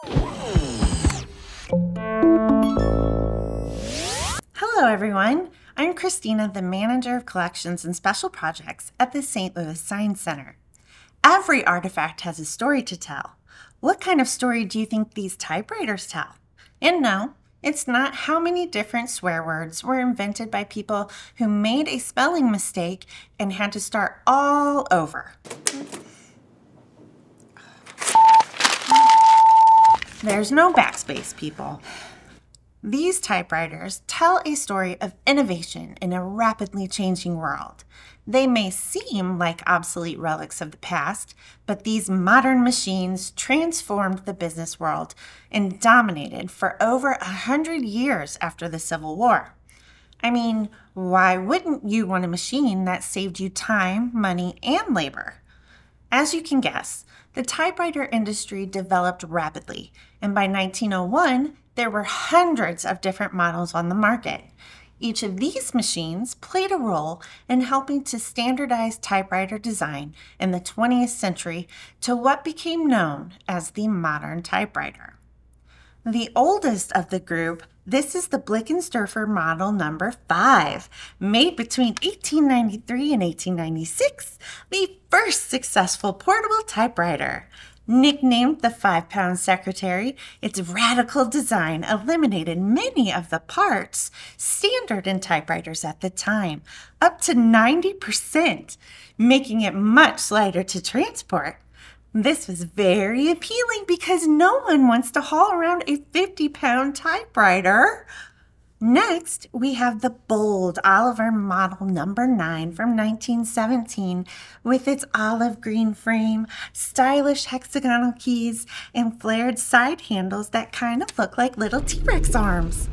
Hello everyone, I'm Christina, the Manager of Collections and Special Projects at the St. Louis Science Center. Every artifact has a story to tell. What kind of story do you think these typewriters tell? And no, it's not how many different swear words were invented by people who made a spelling mistake and had to start all over. There's no backspace, people. These typewriters tell a story of innovation in a rapidly changing world. They may seem like obsolete relics of the past, but these modern machines transformed the business world and dominated for over 100 years after the Civil War. I mean, why wouldn't you want a machine that saved you time, money, and labor? As you can guess, the typewriter industry developed rapidly, and by 1901, there were hundreds of different models on the market. Each of these machines played a role in helping to standardize typewriter design in the 20th century to what became known as the modern typewriter. The oldest of the group, this is the Blickensderfer model number 5, made between 1893 and 1896, the first successful portable typewriter. Nicknamed the 5-pound secretary, its radical design eliminated many of the parts standard in typewriters at the time, up to 90%, making it much lighter to transport. This was very appealing because no one wants to haul around a 50-pound typewriter. Next, we have the bold Oliver model number 9 from 1917 with its olive green frame, stylish hexagonal keys, and flared side handles that kind of look like little T-Rex arms.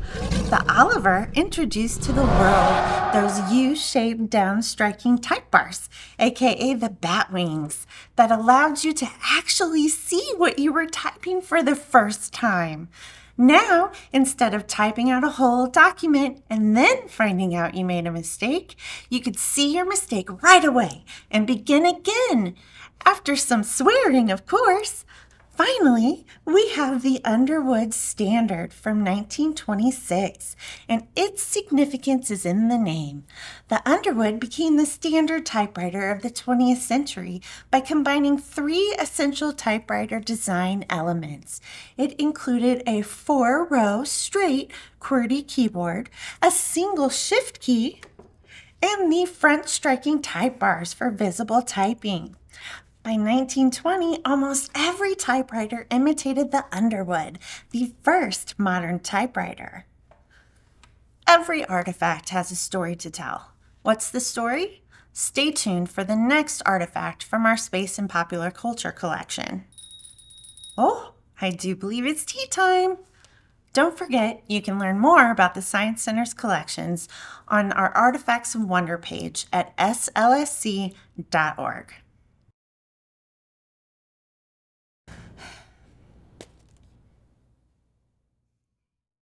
The Oliver introduced to the world those U-shaped down-striking type bars, a.k.a. the batwings, that allowed you to actually see what you were typing for the first time. Now, instead of typing out a whole document and then finding out you made a mistake, you could see your mistake right away and begin again, after some swearing, of course. Finally, we have the Underwood Standard from 1926, and its significance is in the name. The Underwood became the standard typewriter of the 20th century by combining 3 essential typewriter design elements. It included a 4-row straight QWERTY keyboard, a single shift key, and the front striking type bars for visible typing. By 1920, almost every typewriter imitated the Underwood, the first modern typewriter. Every artifact has a story to tell. What's the story? Stay tuned for the next artifact from our Space and Popular Culture collection. Oh, I do believe it's tea time! Don't forget, you can learn more about the Science Center's collections on our Artifacts of Wonder page at slsc.org.